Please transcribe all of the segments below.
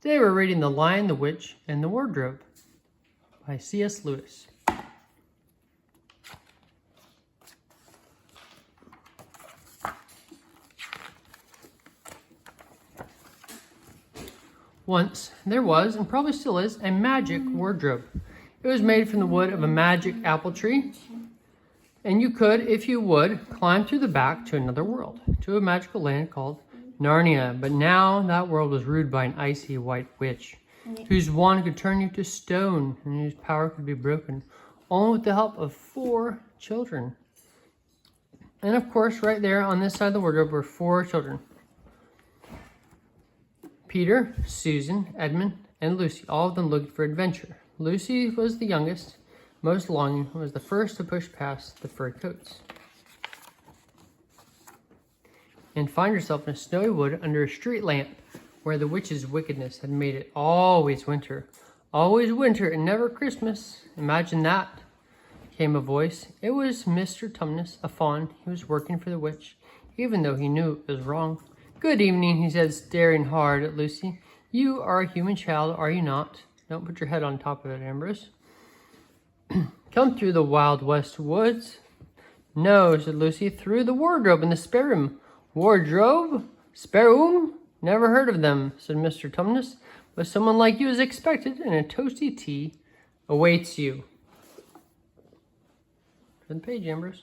Today we're reading The Lion, the Witch, and the Wardrobe by C.S. Lewis. Once there was, and probably still is, a magic wardrobe. It was made from the wood of a magic apple tree, and you could, if you would, climb through the back to another world, to a magical land called Narnia. But now that world was ruled by an icy white witch, whose wand could turn you to stone, and whose power could be broken, only with the help of 4 children. And of course, right there on this side of the wardrobe were 4 children. Peter, Susan, Edmund, and Lucy, all of them looking for adventure. Lucy was the youngest, most longing, and was the first to push past the fur coats and find herself in a snowy wood under a street lamp where the witch's wickedness had made it always winter and never Christmas. Imagine that, came a voice. It was Mr. Tumnus, a fawn. He was working for the witch, even though he knew it was wrong. Good evening, he said, staring hard at Lucy. You are a human child, are you not? Don't put your head on top of it, Ambrose. Come through the Wild West woods. No, said Lucy, through the wardrobe in the spare room. Wardrobe? Spare room? Never heard of them, said Mr. Tumnus, but someone like you is expected, and a toasty tea awaits you. Turn the page, Ambrose.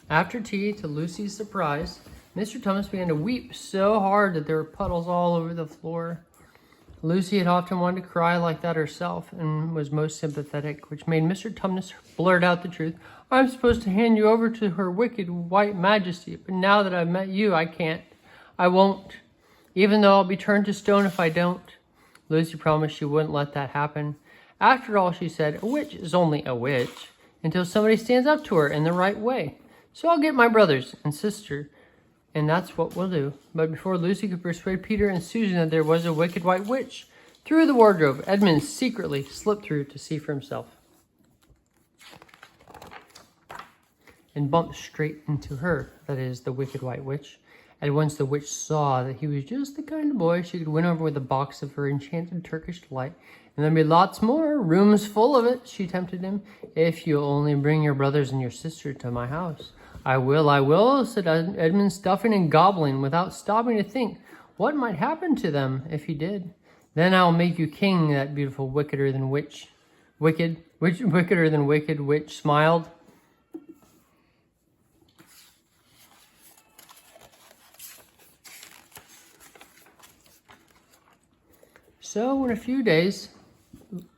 After tea, to Lucy's surprise, Mr. Tumnus began to weep so hard that there were puddles all over the floor. Lucy had often wanted to cry like that herself and was most sympathetic, which made Mr. Tumnus blurt out the truth. I'm supposed to hand you over to her wicked white majesty, but now that I've met you, I can't. I won't, even though I'll be turned to stone if I don't. Lucy promised she wouldn't let that happen. After all, she said, a witch is only a witch until somebody stands up to her in the right way. So I'll get my brothers and sister, and that's what we'll do. But before Lucy could persuade Peter and Susan that there was a wicked white witch, through the wardrobe, Edmund secretly slipped through to see for himself and bumped straight into her, that is, the wicked white witch. At once the witch saw that he was just the kind of boy she could win over with a box of her enchanted Turkish delight. And there'd be lots more, rooms full of it, she tempted him, if you'll only bring your brothers and your sister to my house. I will, said Edmund, stuffing and gobbling without stopping to think what might happen to them if he did. Then I'll make you king, that beautiful wickeder than wicked witch smiled. So a few days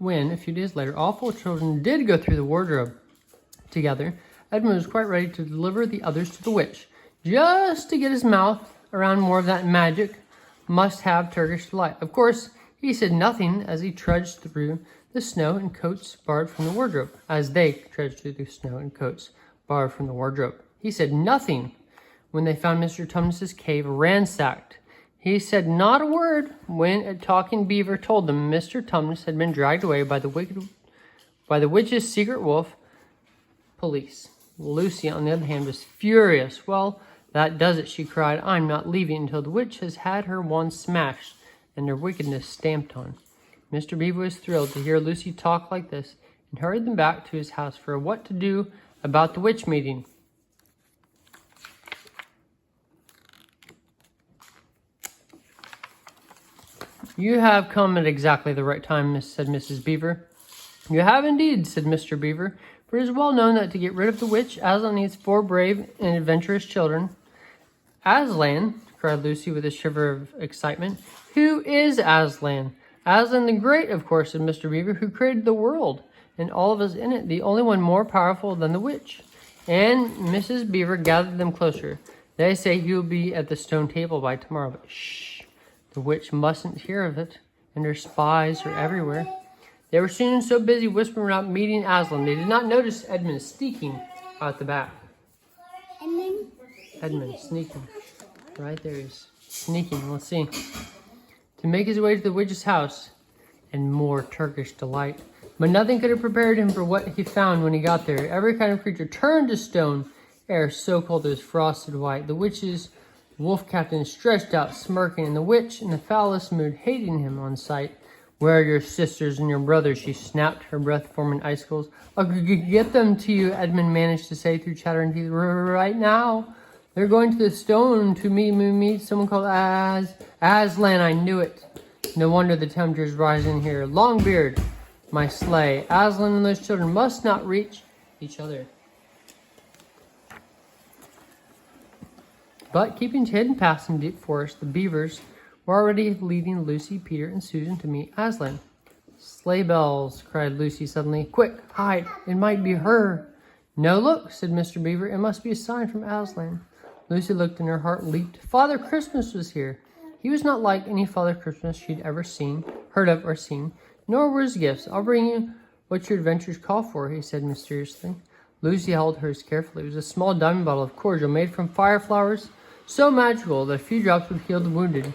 later, all 4 children did go through the wardrobe together, Edmund was quite ready to deliver the others to the witch, just to get his mouth around more of that magic must-have Turkish delight. Of course, he said nothing as he trudged through the snow and coats borrowed from the wardrobe. He said nothing when they found Mr. Tumnus's cave ransacked. He said not a word when a talking beaver told them Mr. Tumnus had been dragged away by the witch's secret wolf police. Lucy, on the other hand, was furious. Well, that does it, she cried. I'm not leaving until the witch has had her wand smashed and her wickedness stamped on. Mr. Beaver was thrilled to hear Lucy talk like this and hurried them back to his house for what to do about the witch meeting. You have come at exactly the right time, said Mrs. Beaver. You have indeed, said Mr. Beaver, for it is well known that to get rid of the witch, Aslan needs 4 brave and adventurous children. Aslan, cried Lucy with a shiver of excitement. Who is Aslan? Aslan the Great, of course, said Mr. Beaver, who created the world, and all of us in it, the only one more powerful than the witch. And Mrs. Beaver gathered them closer. They say he will be at the stone table by tomorrow, but shh, the witch mustn't hear of it, and her spies are everywhere. They were soon so busy whispering about meeting Aslan, they did not notice Edmund sneaking out the back. Edmund sneaking. Right there he's sneaking. Let's see. To make his way to the witch's house and more Turkish delight. But nothing could have prepared him for what he found when he got there. Every kind of creature turned to stone. Air so cold it was frosted white. The witch's Wolf Captain stretched out, smirking, and the witch, in the foulest mood, hating him on sight. "Where are your sisters and your brothers?" she snapped, her breath forming icicles. "I'll get them to you," Edmund managed to say through chattering teeth. "Right now. They're going to the stone to meet someone called Aslan. I knew it. No wonder the temperature's rising here. Longbeard, my sleigh. Aslan and those children must not reach each other." But keeping hidden paths in deep forest, the beavers were already leading Lucy, Peter, and Susan to meet Aslan. "Sleigh bells!" cried Lucy suddenly. "Quick, hide! It might be her!" "No, look!" said Mr. Beaver. "It must be a sign from Aslan." Lucy looked and her heart leaped. Father Christmas was here. He was not like any Father Christmas she'd ever heard of or seen, nor were his gifts. "I'll bring you what your adventures call for," he said mysteriously. Lucy held hers carefully. It was a small diamond bottle of cordial made from fire flowers, so magical that a few drops would heal the wounded.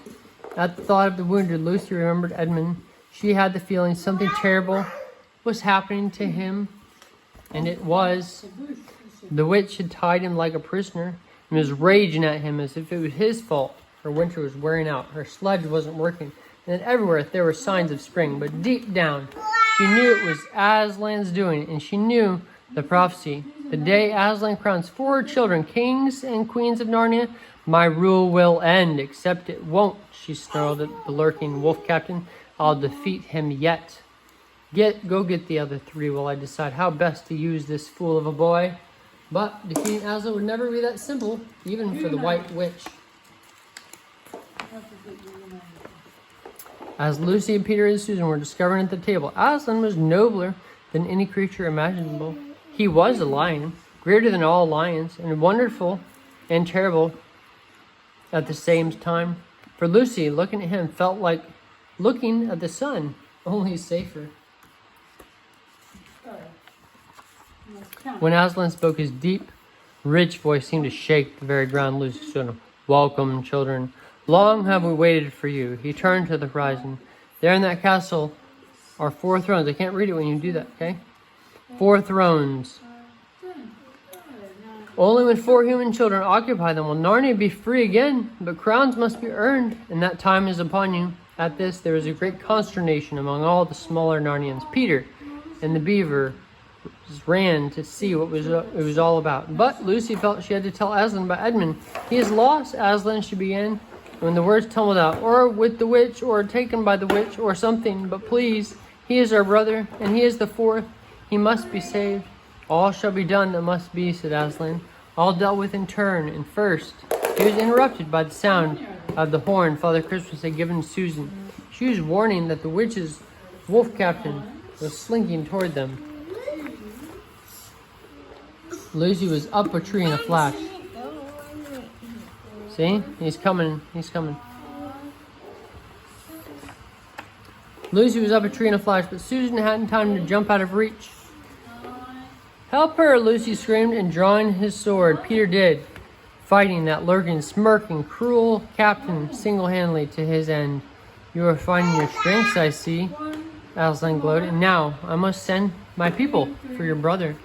At the thought of the wounded, Lucy remembered Edmund. She had the feeling something terrible was happening to him, and it was. The witch had tied him like a prisoner and was raging at him as if it was his fault. Her winter was wearing out. Her sledge wasn't working, and everywhere there were signs of spring. But deep down, she knew it was Aslan's doing, and she knew the prophecy. "The day Aslan crowns 4 children, kings and queens of Narnia, my rule will end, except it won't," she snarled at the lurking wolf captain. "I'll defeat him yet. Go get the other 3 while I decide how best to use this fool of a boy." But defeating Aslan would never be that simple, even for the White Witch. As Lucy and Peter and Susan were discovering at the table, Aslan was nobler than any creature imaginable. He was a lion, greater than all lions, and wonderful and terrible at the same time. For Lucy, looking at him felt like looking at the sun, only safer. When Aslan spoke, his deep, rich voice seemed to shake the very ground. Lucy stood. "Welcome, children. Long have we waited for you." He turned to the horizon. "There in that castle are 4 thrones." I can't read it when you do that, okay? 4 thrones. "Only when 4 human children occupy them will Narnia be free again, but crowns must be earned, and that time is upon you." At this, there was a great consternation among all the smaller Narnians. Peter and the beaver ran to see what it was all about. But Lucy felt she had to tell Aslan about Edmund. "He is lost," Aslan, she began. When the words tumbled out, "Or with the witch, or taken by the witch, or something. But please, he is our brother, and he is the 4th. He must be saved." "All shall be done that must be," said Aslan. "All dealt with in turn, and first." He was interrupted by the sound of the horn Father Christmas had given Susan. She was warning that the witch's wolf captain was slinking toward them. Lucy was up a tree in a flash. "See? He's coming. He's coming." Lucy was up a tree in a flash, but Susan hadn't time to jump out of reach. "Help her!" Lucy screamed, and drawing his sword, Peter did, fighting that lurking, smirking, cruel captain single-handedly to his end. "You are finding your strengths, I see," Aslan glowed. "And now I must send my people for your brother."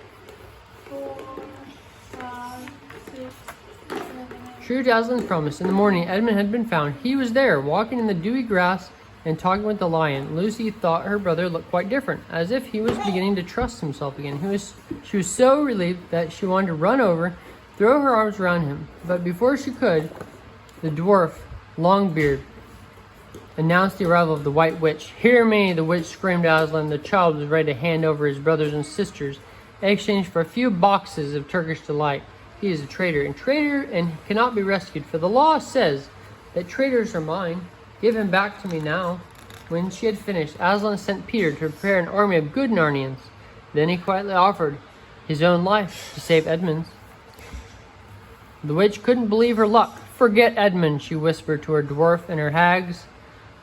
True to Aslan's promise, in the morning Edmund had been found. He was there, walking in the dewy grass and talking with the lion. Lucy thought her brother looked quite different, as if he was beginning to trust himself again. She was so relieved that she wanted to run over, throw her arms around him. But before she could, the dwarf, Longbeard, announced the arrival of the White Witch. "Hear me!" the witch screamed to Aslan. The child was ready to hand over his brothers and sisters in exchange for a few boxes of Turkish delight. "He is a traitor and cannot be rescued, for the law says that traitors are mine. Give him back to me now." When she had finished, Aslan sent Peter to prepare an army of good Narnians. Then he quietly offered his own life to save Edmund's. The witch couldn't believe her luck. "Forget Edmund," she whispered to her dwarf and her hags.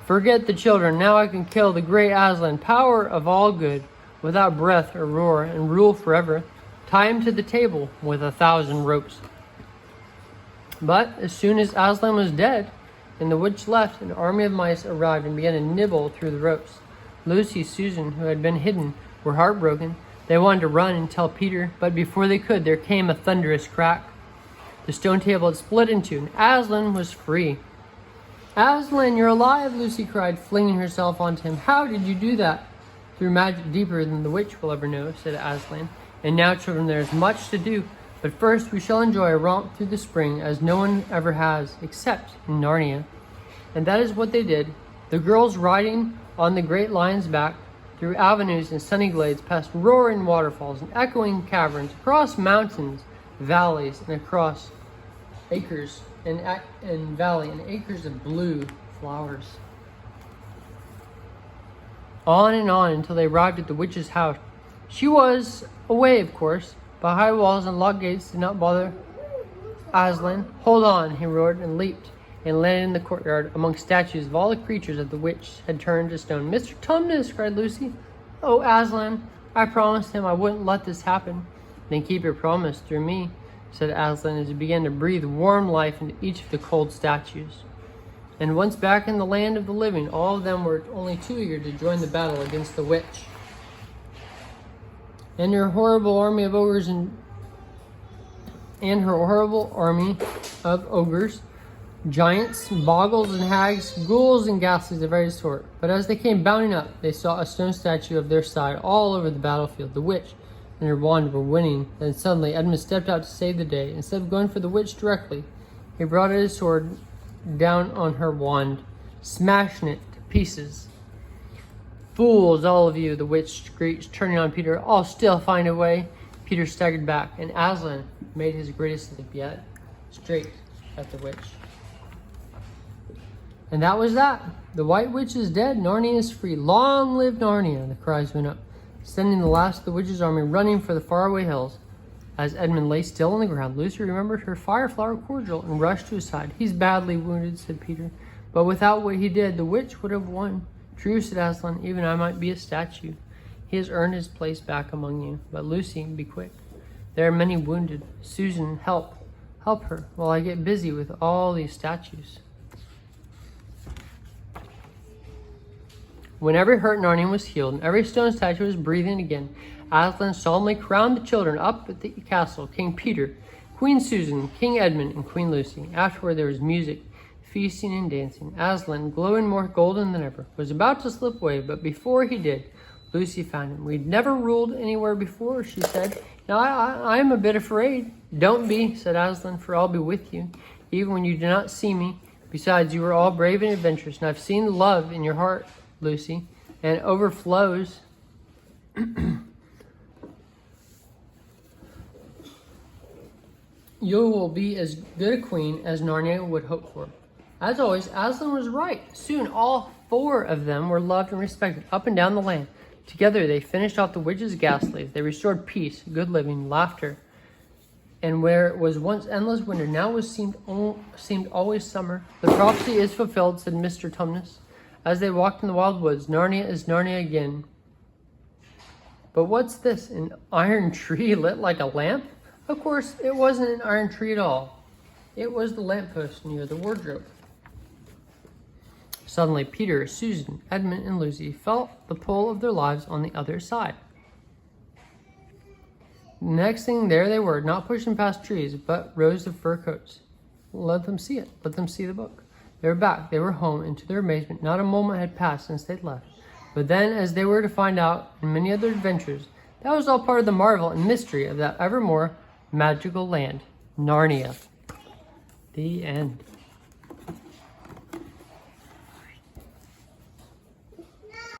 "Forget the children. Now I can kill the great Aslan, power of all good, without breath or roar, and rule forever. Tie him to the table with 1,000 ropes." But as soon as Aslan was dead and the witch left, an army of mice arrived and began to nibble through the ropes. Lucy, Susan, who had been hidden, were heartbroken. They wanted to run and tell Peter, but before they could, there came a thunderous crack. The stone table had split in two, and Aslan was free. "Aslan, you're alive!" Lucy cried, flinging herself onto him. "How did you do that?" "Through magic deeper than the witch will ever know," said Aslan. "And now, children, there is much to do. But first we shall enjoy a romp through the spring as no one ever has, except in Narnia." And that is what they did. The girls riding on the great lion's back, through avenues and sunny glades, past roaring waterfalls and echoing caverns, across mountains, valleys, and across acres and valley and acres of blue flowers. On and on until they arrived at the witch's house. She was away, of course, but high walls and locked gates did not bother Aslan. "Hold on," he roared, and leaped and landed in the courtyard among statues of all the creatures that the witch had turned to stone. "Mr. Tumnus!" cried Lucy. "Oh, Aslan, I promised him I wouldn't let this happen." "Then keep your promise through me," said Aslan as he began to breathe warm life into each of the cold statues. And once back in the land of the living, all of them were only too eager to join the battle against the witch and her horrible army of ogres giants, boggles and hags, ghouls and ghastlies of every sort. But as they came bounding up, they saw a stone statue of their side all over the battlefield. The witch and her wand were winning. Then suddenly Edmund stepped out to save the day. Instead of going for the witch directly, he brought his sword down on her wand, smashing it to pieces. "Fools, all of you," the witch screeched, turning on Peter. "I'll still find a way." Peter staggered back, and Aslan made his greatest leap yet, straight at the witch. And that was that. The White Witch is dead. Narnia is free. Long live Narnia! The cries went up, sending the last of the witch's army running for the faraway hills. As Edmund lay still on the ground, Lucy remembered her fireflower cordial and rushed to his side. "He's badly wounded," said Peter. "But without what he did, the witch would have won." "True," said Aslan. "Even I might be a statue. He has earned his place back among you. But Lucy, be quick. There are many wounded. Susan, help her while I get busy with all these statues." When every hurt in Narnia was healed and every stone statue was breathing again, Aslan solemnly crowned the children up at the castle: King Peter, Queen Susan, King Edmund, and Queen Lucy. Afterward there was music, feasting, and dancing. Aslan, glowing more golden than ever, was about to slip away, but before he did, Lucy found him. "We'd never ruled anywhere before," she said. "Now I am a bit afraid." "Don't be," said Aslan, "for I'll be with you, even when you do not see me. Besides, you are all brave and adventurous, and I've seen the love in your heart, Lucy, and it overflows." "You will be as good a queen as Narnia would hope for." As always, Aslan was right. Soon all four of them were loved and respected up and down the land. Together they finished off the witch's gas slaves. They restored peace, good living, laughter. And where it was once endless winter, now seemed always summer. "The prophecy is fulfilled," said Mr. Tumnus, as they walked in the wild woods. "Narnia is Narnia again." "But what's this? An iron tree lit like a lamp?" Of course, it wasn't an iron tree at all. It was the lamppost near the wardrobe. Suddenly, Peter, Susan, Edmund, and Lucy felt the pull of their lives on the other side. Next thing, there they were, not pushing past trees, but rows of fur coats. Let them see it. Let them see the book. They were back. They were home, and to their amazement, not a moment had passed since they'd left. But then, as they were to find out in many other adventures, that was all part of the marvel and mystery of that evermore magical land, Narnia. The end.